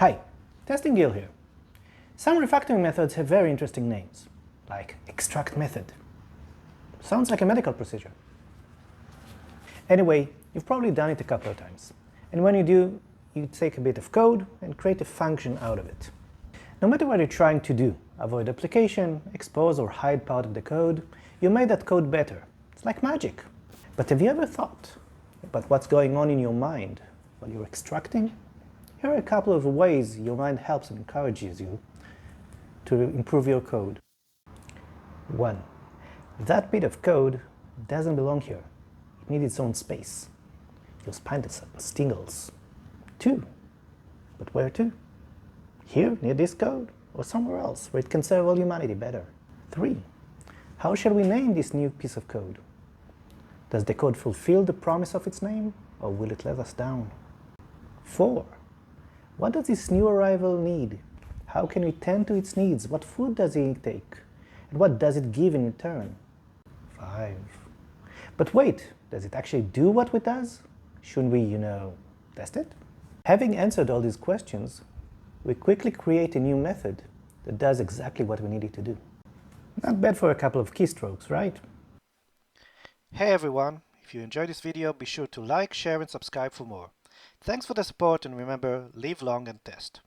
Hi, Testing Gil here. Some refactoring methods have very interesting names, like extract method. Sounds like a medical procedure. Anyway, you've probably done it a couple of times. And when you do, you take a bit of code and create a function out of it. No matter what you're trying to do, avoid duplication, expose or hide part of the code, you made that code better. It's like magic. But have you ever thought about what's going on in your mind while you're extracting? Here are a couple of ways your mind helps and encourages you to improve your code. 1. That bit of code doesn't belong here. It needs its own space. Your spine stingles. 2. But where to? Here, near this code, or somewhere else where it can serve all humanity better? 3. How shall we name this new piece of code? Does the code fulfill the promise of its name, or will it let us down? 4. What does this new arrival need? How can we tend to its needs? What food does it take? And what does it give in return? 5. But wait, does it actually do what it does? Shouldn't we, test it? Having answered all these questions, we quickly create a new method that does exactly what we need it to do. Not bad for a couple of keystrokes, right? Hey everyone, if you enjoyed this video, be sure to like, share and subscribe for more. Thanks for the support, and remember, live long and test.